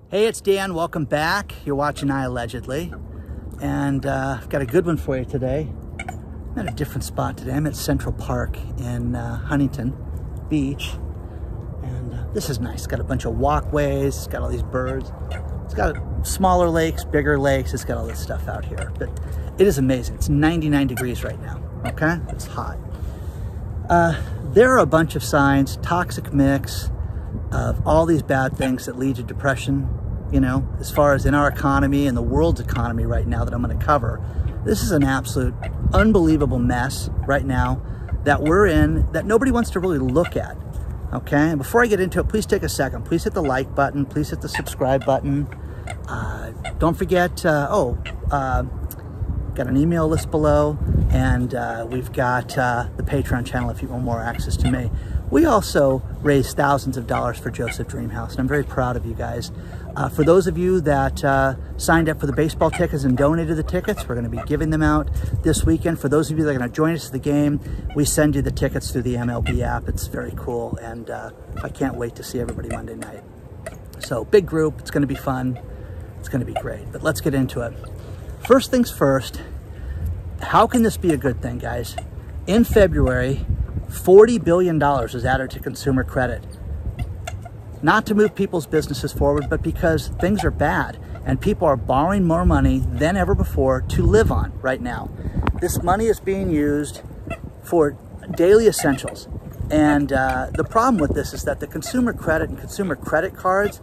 Hey, it's Dan. Welcome back. You're watching iAllegedly. And I've got a good one for you today. I'm at a different spot today. I'm at Central Park in Huntington Beach. And this is nice. It's got a bunch of walkways. It's got all these birds. It's got smaller lakes, bigger lakes. It's got all this stuff out here. But it is amazing. It's 99 degrees right now. Okay? It's hot. There are a bunch of signs, toxic mix of all these bad things that lead to depression, you know, as far as in our economy and the world's economy right now that I'm going to cover. This is an absolute unbelievable mess right now that we're in that nobody wants to really look at. Okay, and before I get into it, please take a second. Please hit the like button. Please hit the subscribe button. Don't forget, got an email list below, and we've got the Patreon channel if you want more access to me. We also raised thousands of dollars for Joseph Dreamhouse, and I'm very proud of you guys. For those of you that signed up for the baseball tickets and donated the tickets, we're going to be giving them out this weekend. For those of you that are going to join us at the game, we send you the tickets through the MLB app. It's very cool, and I can't wait to see everybody Monday night. So, big group. It's going to be fun. It's going to be great. But let's get into it. First things first, how can this be a good thing, guys? In February, $40 billion was added to consumer credit. Not to move people's businesses forward, but because things are bad and people are borrowing more money than ever before to live on right now. This money is being used for daily essentials. And the problem with this is that the consumer credit and consumer credit cards,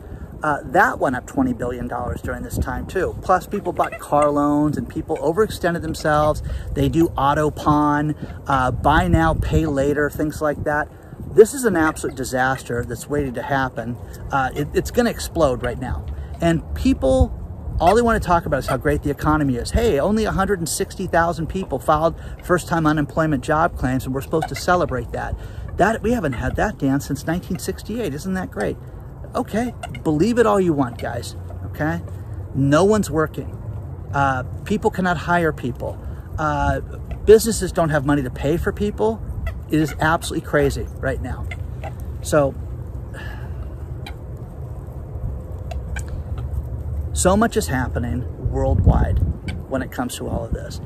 that went up $20 billion during this time too. Plus people bought car loans and people overextended themselves. They do auto pawn, buy now, pay later, things like that. This is an absolute disaster that's waiting to happen. It's going to explode right now. And people, all they want to talk about is how great the economy is. Hey, only 160,000 people filed first-time unemployment job claims, and we're supposed to celebrate that. We haven't had that, Dan, since 1968. Isn't that great? Okay, believe it all you want, guys, okay? No one's working. People cannot hire people. Businesses don't have money to pay for people. It is absolutely crazy right now. So much is happening worldwide when it comes to all of this.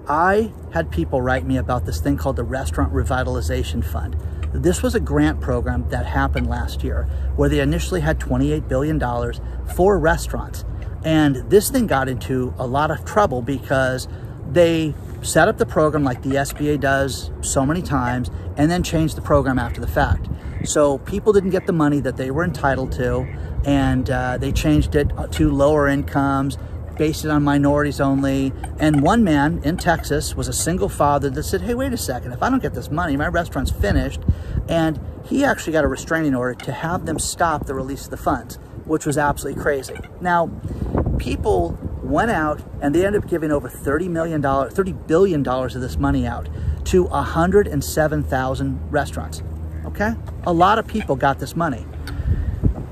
I had people write me about this thing called the Restaurant Revitalization Fund. This was a grant program that happened last year where they initially had $28 billion for restaurants. And this thing got into a lot of trouble because they set up the program like the SBA does so many times and then changed the program after the fact. So people didn't get the money that they were entitled to, and they changed it to lower incomes, based it on minorities only. And one man in Texas was a single father that said, hey, wait a second, if I don't get this money, my restaurant's finished. And he actually got a restraining order to have them stop the release of the funds, which was absolutely crazy. Now, people went out and they ended up giving over $30 billion of this money out to 107,000 restaurants, okay? A lot of people got this money.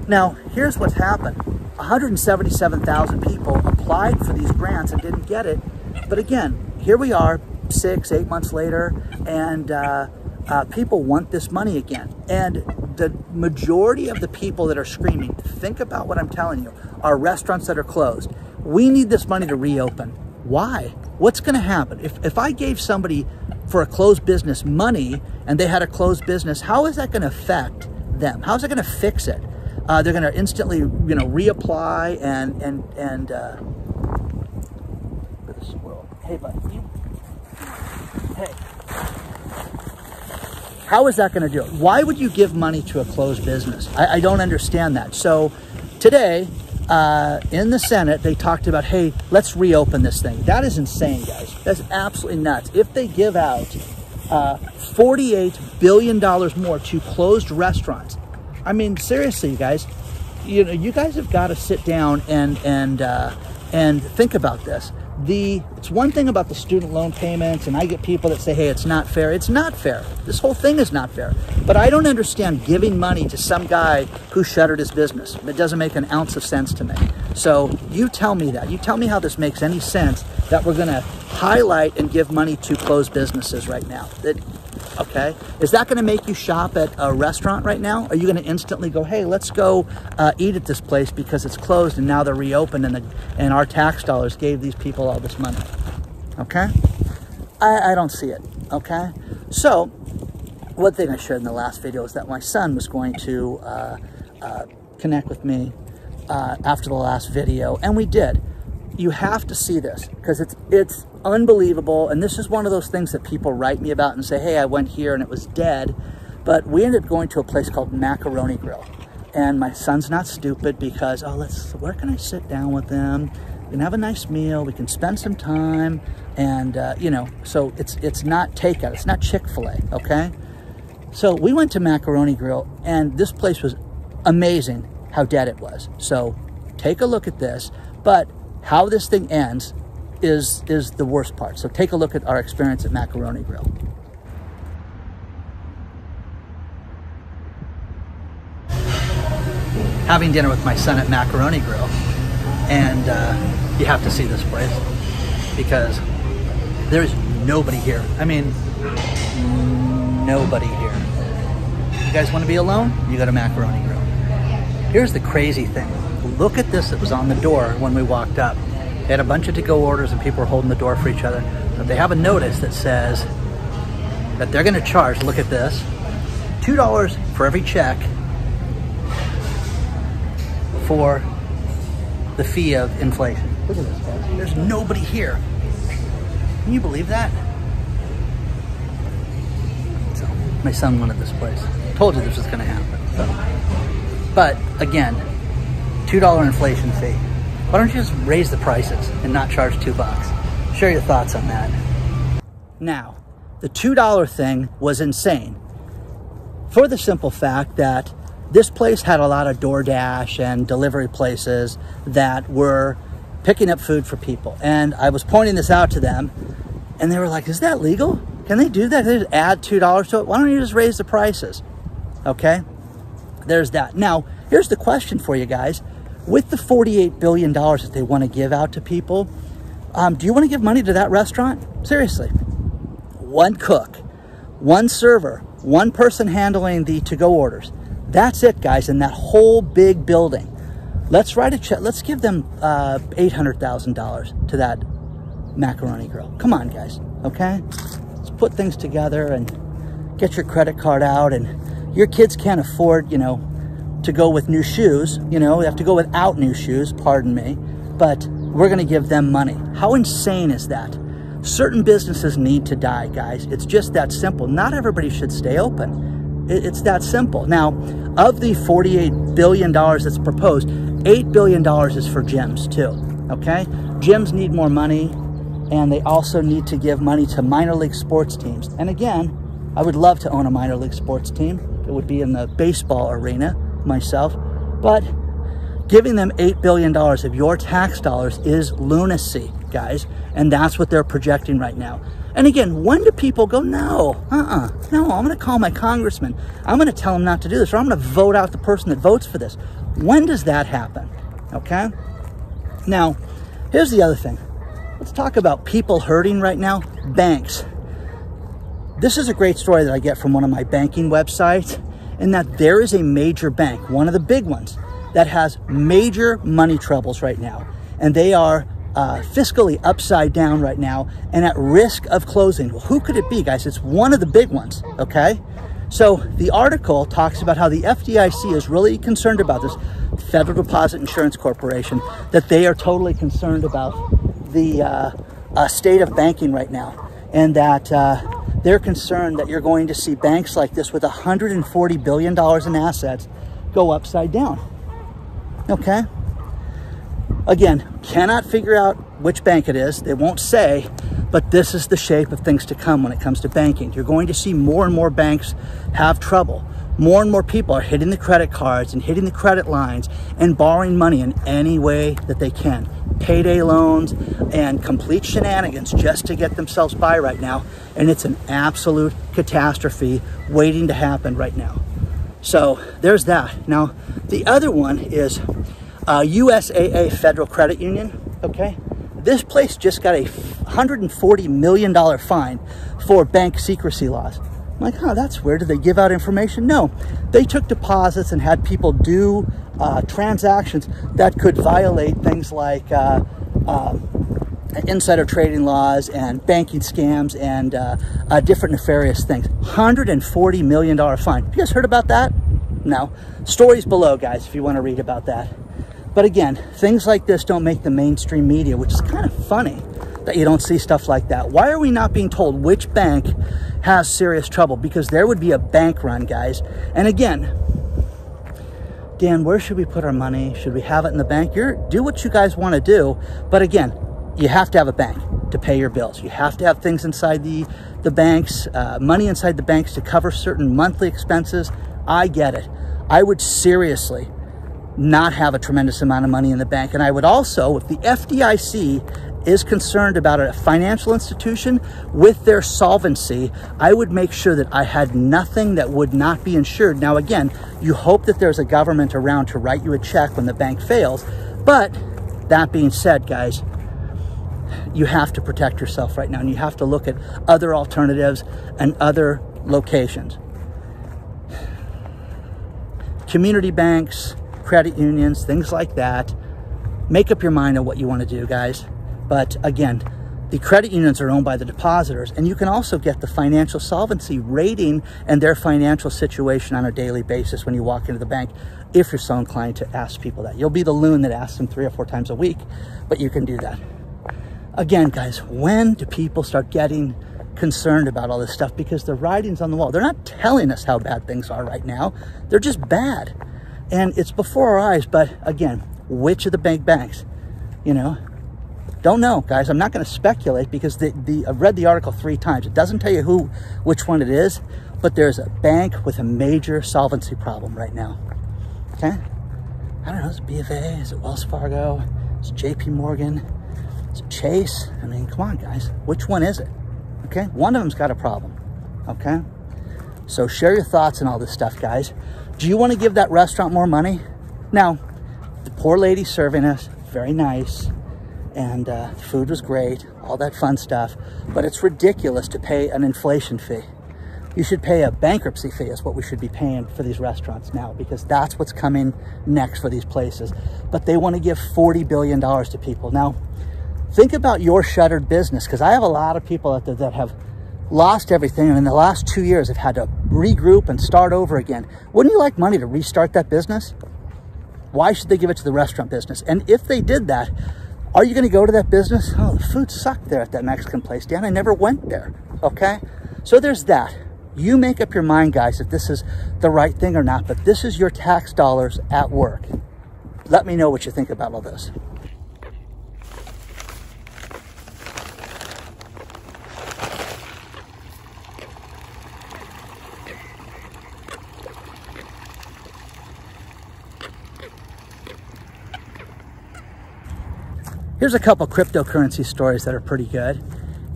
Now, here's what's happened. 177,000 people applied for these grants and didn't get it. But again, here we are 6-8 months later, and people want this money again. And the majority of the people that are screaming, think about what I'm telling you, are restaurants that are closed. We need this money to reopen. Why? What's going to happen? If I gave somebody for a closed business money and they had a closed business, how is that going to affect them? How is that going to fix it? They're going to instantly, you know, reapply and this world. Hey, buddy. Hey. How is that going to do it? Why would you give money to a closed business? I don't understand that. So today, in the Senate, they talked about, hey, let's reopen this thing. That is insane, guys. That's absolutely nuts. If they give out $48 billion more to closed restaurants, I mean, seriously, you guys, you know, you guys have got to sit down and think about this. It's one thing about the student loan payments, and I get people that say, hey, it's not fair. It's not fair. This whole thing is not fair. But I don't understand giving money to some guy who shuttered his business. It doesn't make an ounce of sense to me. So you tell me that. You tell me how this makes any sense that we're going to highlight and give money to closed businesses right now. okay? Is that gonna make you shop at a restaurant right now? Are you gonna instantly go, hey, let's go eat at this place because it's closed and now they're reopened and our tax dollars gave these people all this money, okay? I don't see it, okay? So, one thing I shared in the last video is that my son was going to connect with me after the last video, and we did. You have to see this because it's unbelievable, and this is one of those things that people write me about and say, hey, I went here and it was dead, but we ended up going to a place called Macaroni Grill, and my son's not stupid because, where can I sit down with them? We can have a nice meal, we can spend some time, and you know, so it's not takeout, it's not Chick-fil-A, okay? So we went to Macaroni Grill, and this place was amazing how dead it was. So take a look at this, but how this thing ends is the worst part. So take a look at our experience at Macaroni Grill. Having dinner with my son at Macaroni Grill, and you have to see this place because there's nobody here. I mean, nobody here. You guys want to be alone? You go to Macaroni Grill. Here's the crazy thing. Look at this that was on the door when we walked up. They had a bunch of to-go orders and people were holding the door for each other. But they have a notice that says that they're going to charge, look at this, $2 for every check for the fee of inflation. Look at this, guys. There's nobody here. Can you believe that? So, my son wanted this place. Told you this was going to happen. So. But, again, $2 inflation fee. Why don't you just raise the prices and not charge $2? Share your thoughts on that. Now, the $2 thing was insane for the simple fact that this place had a lot of DoorDash and delivery places that were picking up food for people. And I was pointing this out to them, and they were like, is that legal? Can they do that? Can they just add $2 to it? Why don't you just raise the prices? Okay, there's that. Now, here's the question for you guys. With the $48 billion that they want to give out to people, do you want to give money to that restaurant? Seriously. One cook, one server, one person handling the to-go orders. That's it, guys, in that whole big building. Let's write a check. Let's give them $800,000 to that Macaroni Grill. Come on, guys, okay? Let's put things together and get your credit card out. And your kids can't afford, you know, to go with new shoes. You know, they have to go without new shoes, pardon me. But we're going to give them money. How insane is that? Certain businesses need to die, guys. It's just that simple. Not everybody should stay open. It's that simple. Now, of the $48 billion that's proposed, $8 billion is for gyms too, okay? Gyms need more money, and they also need to give money to minor league sports teams. And again, I would love to own a minor league sports team. It would be in the baseball arena myself, but giving them $8 billion of your tax dollars is lunacy, guys, and that's what they're projecting right now. And again, when do people go, no, no, I'm going to call my congressman. I'm going to tell him not to do this, or I'm going to vote out the person that votes for this. When does that happen? Okay? Now, here's the other thing. Let's talk about people hurting right now. Banks. This is a great story that I get from one of my banking websites, in that there is a major bank, one of the big ones, that has major money troubles right now. And they are fiscally upside down right now and at risk of closing. Well, who could it be, guys? It's one of the big ones, okay? So the article talks about how the FDIC is really concerned about this, Federal Deposit Insurance Corporation, that they are totally concerned about the state of banking right now, and that they're concerned that you're going to see banks like this with $140 billion in assets go upside down, okay? Again, cannot figure out which bank it is. They won't say, but this is the shape of things to come when it comes to banking. You're going to see more and more banks have trouble. More and more people are hitting the credit cards and hitting the credit lines and borrowing money in any way that they can. Payday loans and complete shenanigans just to get themselves by right now. And it's an absolute catastrophe waiting to happen right now. So there's that. Now, the other one is USAA Federal Credit Union, okay? This place just got a $140 million fine for bank secrecy laws. I'm like, huh, that's weird. Did they give out information? No, they took deposits and had people do transactions that could violate things like insider trading laws and banking scams and different nefarious things. $140 million fine. You guys heard about that? No. Stories below, guys, if you want to read about that. But again, things like this don't make the mainstream media, which is kind of funny that you don't see stuff like that. Why are we not being told which bank has serious trouble? Because there would be a bank run, guys. And again, Dan, where should we put our money? Should we have it in the bank? Do what you guys want to do. But again, you have to have a bank to pay your bills. You have to have things inside the banks, money inside the banks to cover certain monthly expenses. I get it. I would seriously not have a tremendous amount of money in the bank. And I would also, if the FDIC is concerned about a financial institution with their solvency, I would make sure that I had nothing that would not be insured. Now, again, you hope that there's a government around to write you a check when the bank fails. But that being said, guys, you have to protect yourself right now, and you have to look at other alternatives and other locations. Community banks, credit unions, things like that. Make up your mind on what you want to do, guys. But again, the credit unions are owned by the depositors, and you can also get the financial solvency rating and their financial situation on a daily basis when you walk into the bank, if you're so inclined to ask people that. You'll be the loon that asks them 3 or 4 times a week, but you can do that. Again, guys, when do people start getting concerned about all this stuff? Because the writing's on the wall. They're not telling us how bad things are right now. They're just bad. And it's before our eyes. But again, which of the big banks? You know, don't know, guys. I'm not going to speculate because I've read the article 3 times. It doesn't tell you which one it is, but there's a bank with a major solvency problem right now. Okay? I don't know. Is it B of A? Is it Wells Fargo? Is it JP Morgan? Is it Chase? I mean, come on, guys. Which one is it? Okay? One of them's got a problem. Okay? So share your thoughts on all this stuff, guys. Do you want to give that restaurant more money? Now, the poor lady serving us, very nice, and food was great, all that fun stuff, but it's ridiculous to pay an inflation fee. You should pay a bankruptcy fee is what we should be paying for these restaurants now, because that's what's coming next for these places. But they want to give $40 billion to people. Now, think about your shuttered business, because I have a lot of people out there that have lost everything, and in the last 2 years have had to regroup and start over again. Wouldn't you like money to restart that business? Why should they give it to the restaurant business? And if they did that, are you going to go to that business? Oh, the food sucked there at that Mexican place, Dan. I never went there. Okay? So there's that. You make up your mind, guys, if this is the right thing or not, but this is your tax dollars at work. Let me know what you think about all this. Here's a couple cryptocurrency stories that are pretty good.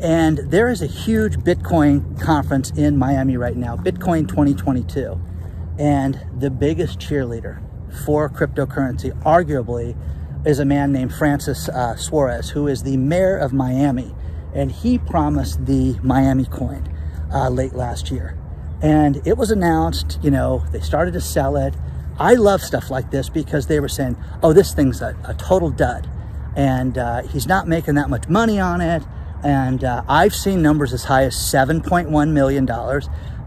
And there is a huge Bitcoin conference in Miami right now, Bitcoin 2022. And the biggest cheerleader for cryptocurrency, arguably, is a man named Francis Suarez, who is the mayor of Miami. And he promised the Miami coin late last year. And it was announced, you know, they started to sell it. I love stuff like this because they were saying, oh, this thing's a total dud. And he's not making that much money on it. And I've seen numbers as high as $7.1 million.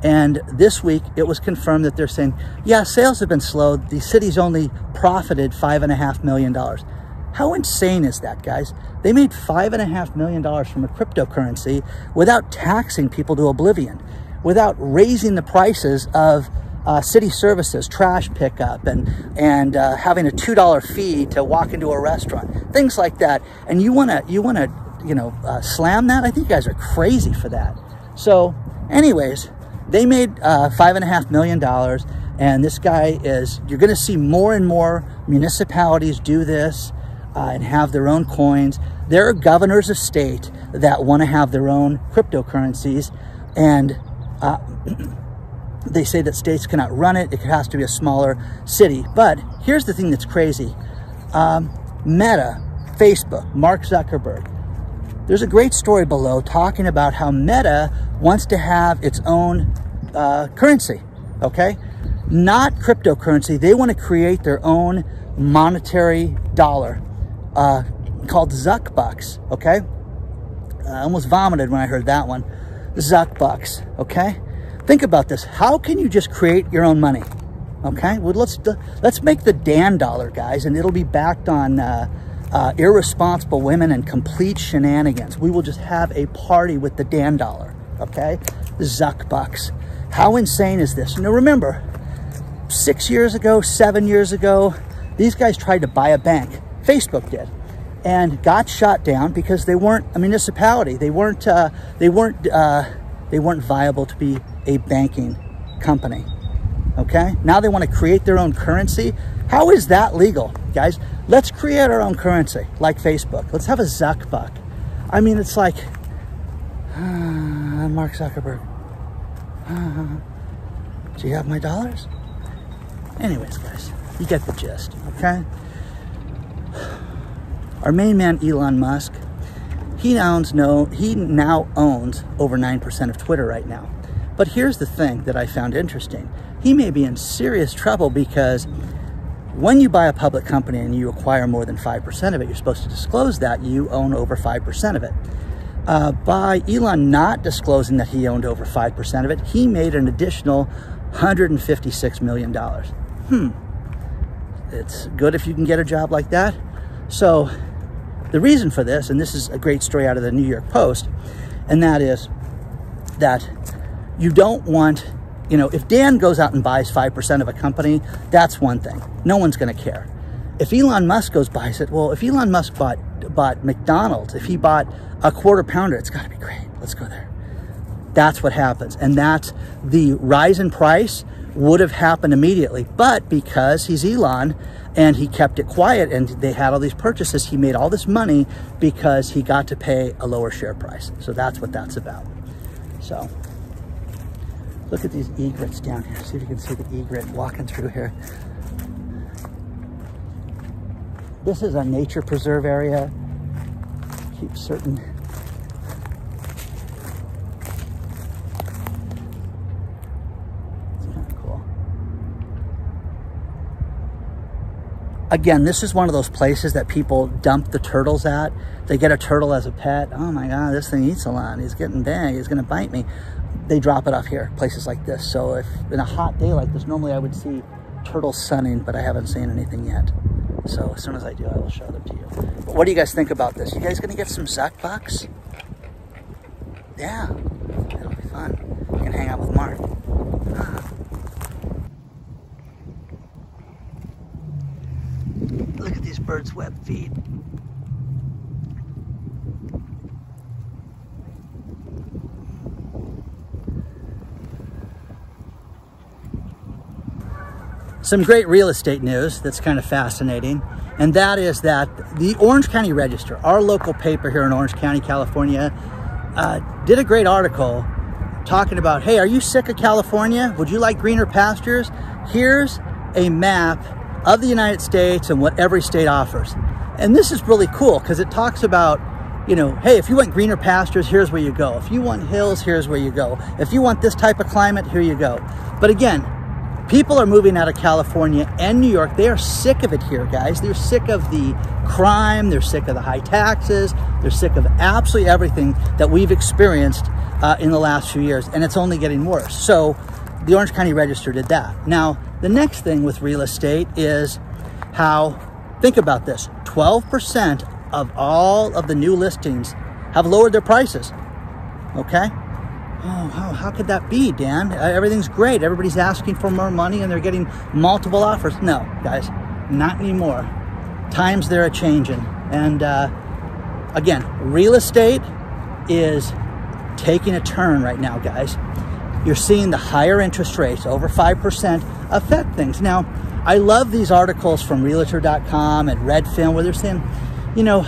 And this week, it was confirmed that they're saying, yeah, sales have been slow. The city's only profited $5.5 million. How insane is that, guys? They made $5.5 million from a cryptocurrency without taxing people to oblivion, without raising the prices of city services, trash pickup, and having a $2 fee to walk into a restaurant, things like that. And you wanna slam that? I think you guys are crazy for that. So, anyways, they made $5.5 million, and this guy you're gonna see more and more municipalities do this and have their own coins. There are governors of state that want to have their own cryptocurrencies, and they say that states cannot run it. It has to be a smaller city. But here's the thing that's crazy. Meta, Facebook, Mark Zuckerberg. There's a great story below talking about how Meta wants to have its own currency, okay? Not cryptocurrency. They want to create their own monetary dollar called Zuck Bucks, okay? I almost vomited when I heard that one. Zuck Bucks, okay? Think about this. How can you just create your own money? Okay, well, let's make the Dan dollar, guys, and it'll be backed on irresponsible women and complete shenanigans. We will just have a party with the Dan dollar, okay? Zuck Bucks. How insane is this? Now, remember, 6 years ago, 7 years ago, these guys tried to buy a bank. Facebook did, and got shot down because they weren't a municipality. They weren't viable to be a banking company. Okay, now they want to create their own currency. How is that legal, guys? Let's create our own currency like Facebook. Let's have a Zuck Buck. I mean, it's like Mark Zuckerberg. Do you have my dollars? Anyways, guys, you get the gist, okay? Our main man, Elon Musk, he now owns over 9% of Twitter right now. But here's the thing that I found interesting. He may be in serious trouble because when you buy a public company and you acquire more than 5% of it, you're supposed to disclose that you own over 5% of it. By Elon not disclosing that he owned over 5% of it, he made an additional $156 million. It's good if you can get a job like that. So the reason for this, and this is a great story out of the New York Post, and that is that you don't want, you know, if Dan goes out and buys 5% of a company, that's one thing. No one's going to care. If Elon Musk buys it, well, if Elon Musk bought McDonald's, if he bought a quarter pounder, it's got to be great. Let's go there. That's what happens. And that's the rise in price would have happened immediately. But because he's Elon and he kept it quiet and they had all these purchases, he made all this money because he got to pay a lower share price. So that's what that's about. So look at these egrets down here. See if you can see the egret walking through here. This is a nature preserve area. Keep certain. It's kind of cool. Again, this is one of those places that people dump the turtles at. They get a turtle as a pet. Oh my God, this thing eats a lot. He's getting big. He's going to bite me. They drop it off here, places like this. So if in a hot day like this, normally I would see turtles sunning, but I haven't seen anything yet. So as soon as I do, I will show them to you. But what do you guys think about this? You guys gonna get some Zuck Bucks? Yeah, it'll be fun. You can hang out with Mark. Look at these birds' web feet. Some great real estate news that's kind of fascinating, and that is that the Orange County Register, our local paper here in Orange County, California, did a great article talking about, hey, are you sick of California? Would you like greener pastures? Here's a map of the United States and what every state offers. And this is really cool because it talks about, you know, hey, if you want greener pastures, here's where you go. If you want hills, here's where you go. If you want this type of climate, here you go. But again, people are moving out of California and New York. They are sick of it here, guys. They're sick of the crime. They're sick of the high taxes. They're sick of absolutely everything that we've experienced in the last few years, and it's only getting worse. So the Orange County Register did that. Now, the next thing with real estate is how, think about this, 12% of all of the new listings have lowered their prices, okay? Oh, how could that be, Dan? Everything's great. Everybody's asking for more money and they're getting multiple offers. No, guys, not anymore. Times they're a-changing. And again, real estate is taking a turn right now, guys. You're seeing the higher interest rates, over 5%, affect things. Now, I love these articles from Realtor.com and Redfin where they're saying, you know,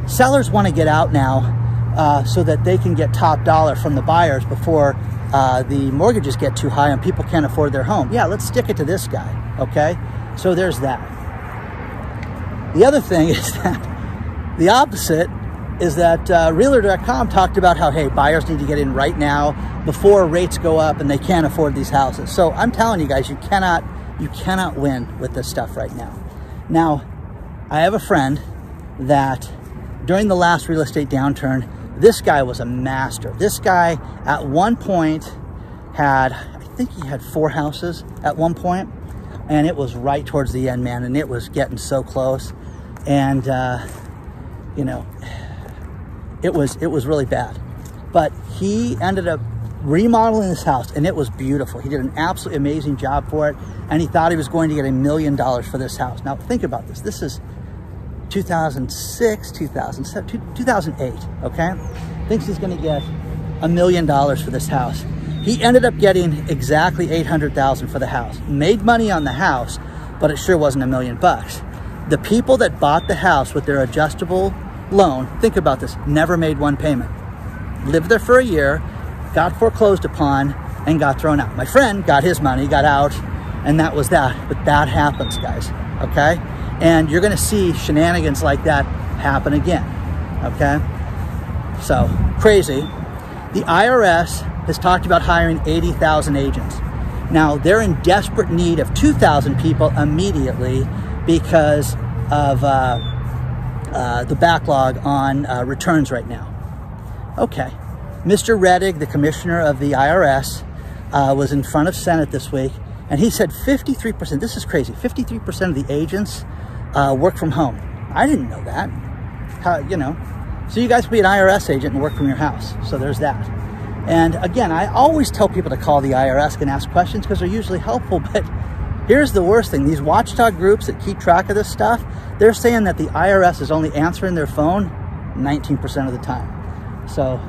sellers want to get out now so that they can get top dollar from the buyers before the mortgages get too high and people can't afford their home. Yeah, let's stick it to this guy, okay? So there's that. The other thing is that the opposite is that Realtor.com talked about how, hey, buyers need to get in right now before rates go up and they can't afford these houses. So I'm telling you guys, you cannot win with this stuff right now. Now, I have a friend that during the last real estate downturn, this guy was a master. This guy at one point had, I think he had 4 houses at one point, and it was right towards the end, man, and it was getting so close. And, you know, it was really bad. But he ended up remodeling this house, and it was beautiful. He did an absolutely amazing job for it, and he thought he was going to get $1 million for this house. Now, think about this. This is 2006, 2007, 2008, okay? Thinks he's gonna get $1 million for this house. He ended up getting exactly $800,000 for the house. Made money on the house, but it sure wasn't $1 million bucks. The people that bought the house with their adjustable loan, think about this, never made one payment. Lived there for a year, got foreclosed upon, and got thrown out. My friend got his money, got out, and that was that. But that happens, guys, okay? And you're gonna see shenanigans like that happen again, okay? So, crazy. The IRS has talked about hiring 80,000 agents. Now, they're in desperate need of 2,000 people immediately because of the backlog on returns right now. Okay, Mr. Rettig, the commissioner of the IRS, was in front of Senate this week, and he said 53%, this is crazy, 53% of the agents work from home. I didn't know that. How, you know, so you guys can be an IRS agent and work from your house. So there's that. And again, I always tell people to call the IRS and ask questions because they're usually helpful. But here's the worst thing. These watchdog groups that keep track of this stuff, they're saying that the IRS is only answering their phone 19% of the time. So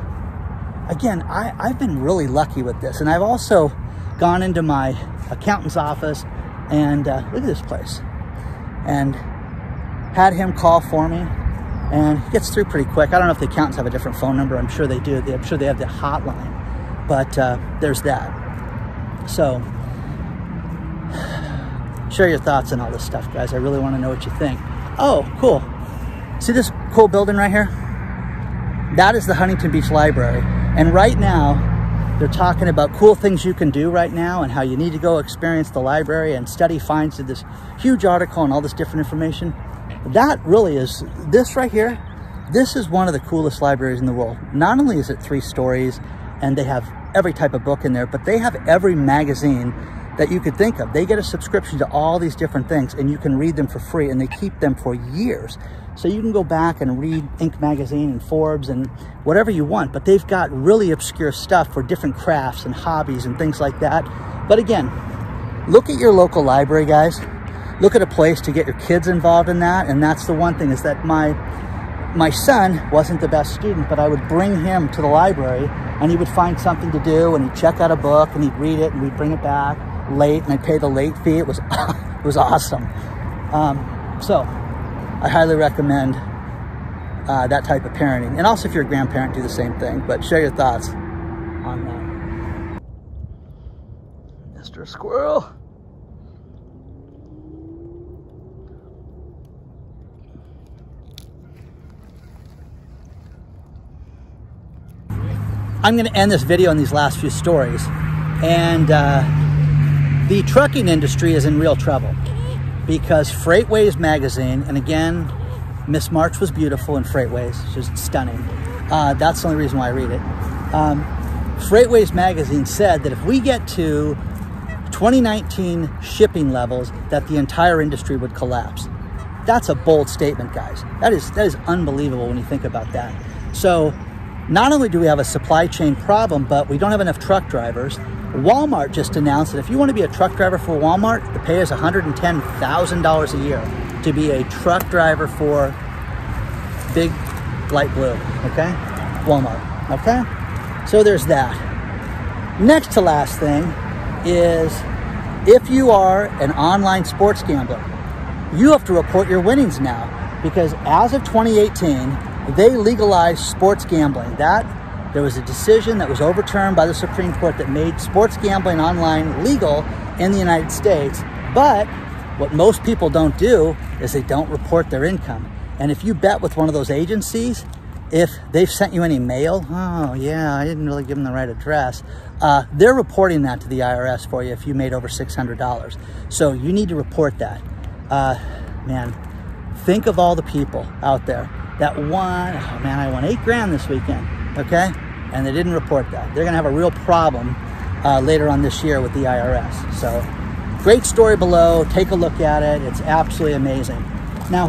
again, I've been really lucky with this. And I've also gone into my accountant's office and look at this place. And had him call for me, and he gets through pretty quick. I don't know if the accountants have a different phone number. I'm sure they do. I'm sure they have the hotline, but there's that. So share your thoughts on all this stuff, guys. I really want to know what you think. Oh, cool. See this cool building right here? That is the Huntington Beach Library. And right now, they're talking about cool things you can do right now and how you need to go experience the library, and Study Finds did this huge article and all this different information. That really is, this right here, this is one of the coolest libraries in the world. Not only is it 3 stories and they have every type of book in there, but they have every magazine that you could think of. They get a subscription to all these different things, and you can read them for free, and they keep them for years. So you can go back and read Inc. magazine and Forbes and whatever you want, but they've got really obscure stuff for different crafts and hobbies and things like that. But again, look at your local library, guys. Look at a place to get your kids involved in that. And that's the one thing, is that my son wasn't the best student, but I would bring him to the library and he would find something to do, and he'd check out a book and he'd read it, and we'd bring it back late, and I'd pay the late fee. It was it was awesome. So I highly recommend that type of parenting. And also, if you're a grandparent, do the same thing. But share your thoughts on that. Mr. Squirrel. I'm going to end this video on these last few stories. And the trucking industry is in real trouble because Freightways magazine, and again, Miss March was beautiful in Freightways. She's stunning. That's the only reason why I read it. Freightways magazine said that if we get to 2019 shipping levels, that the entire industry would collapse. That's a bold statement, guys. That is unbelievable when you think about that. So not only do we have a supply chain problem, but we don't have enough truck drivers. Walmart just announced that if you want to be a truck driver for Walmart, the pay is $110,000 a year to be a truck driver for Big Light Blue, okay? Walmart, okay? So there's that. Next to last thing is, if you are an online sports gambler, you have to report your winnings now, because as of 2018, they legalized sports gambling. There was a decision that was overturned by the Supreme Court that made sports gambling online legal in the United States. But what most people don't do is they don't report their income. And if you bet with one of those agencies, if they've sent you any mail, oh yeah, I didn't really give them the right address, they're reporting that to the IRS for you if you made over $600. So you need to report that. Man, think of all the people out there that won, oh man, I won $8 grand this weekend, okay? And they didn't report that. They're gonna have a real problem later on this year with the IRS. So great story below, take a look at it. It's absolutely amazing. Now,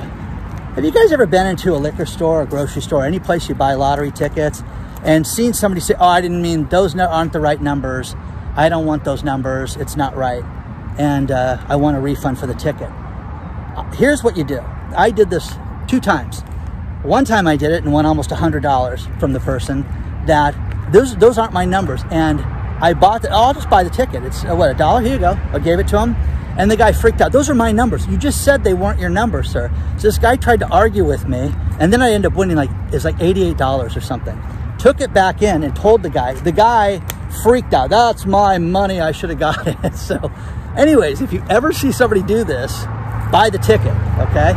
have you guys ever been into a liquor store or grocery store, any place you buy lottery tickets, and seen somebody say, oh, I didn't mean, those aren't the right numbers. I don't want those numbers. It's not right. And I want a refund for the ticket. Here's what you do. I did this 2 times. One time I did it and won almost $100 from the person that those aren't my numbers. And I bought the, I'll just buy the ticket. It's what, $1? Here you go. I gave it to him. And the guy freaked out. Those are my numbers. You just said they weren't your numbers, sir. So this guy tried to argue with me, and then I ended up winning it's like $88 or something. Took it back in and told the guy. The guy freaked out. That's my money. I should have got it. So anyways, if you ever see somebody do this, buy the ticket, okay?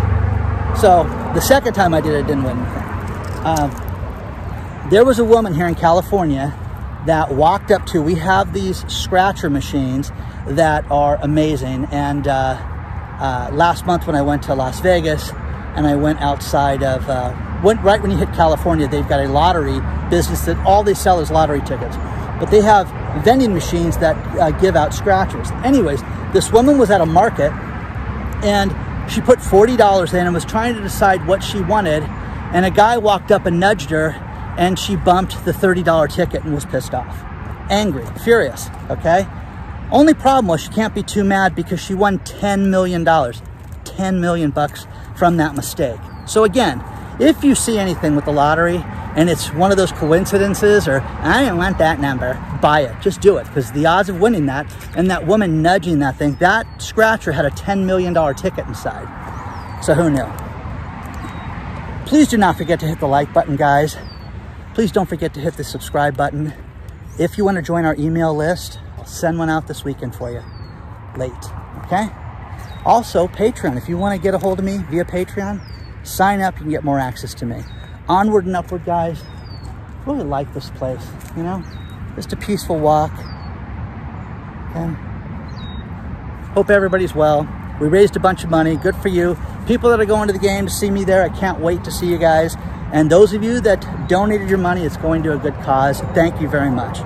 So the second time I did it, I didn't win anything. There was a woman here in California that walked up to, we have these scratcher machines that are amazing. And last month when I went to Las Vegas and I went outside of, right when you hit California, they've got a lottery business that all they sell is lottery tickets. But they have vending machines that give out scratchers. Anyways, this woman was at a market and she put $40 in and was trying to decide what she wanted. And a guy walked up and nudged her and she bumped the $30 ticket and was pissed off. Angry, furious, okay? Only problem was she can't be too mad because she won $10 million. $10 million bucks from that mistake. So again, if you see anything with the lottery and it's one of those coincidences or I didn't want that number, buy it. Just do it, because the odds of winning that and that woman nudging that thing, that scratcher had a $10 million ticket inside. So who knew? Please do not forget to hit the like button, guys. Please don't forget to hit the subscribe button. If you want to join our email list, I'll send one out this weekend for you. Late, okay? Also, Patreon. If you want to get a hold of me via Patreon, sign up. You can get more access to me. Onward and Upward, guys. Really like this place, you know? Just a peaceful walk. Okay? Hope everybody's well. We raised a bunch of money. Good for you. People that are going to the game to see me there, I can't wait to see you guys. And those of you that donated your money, it's going to a good cause. Thank you very much.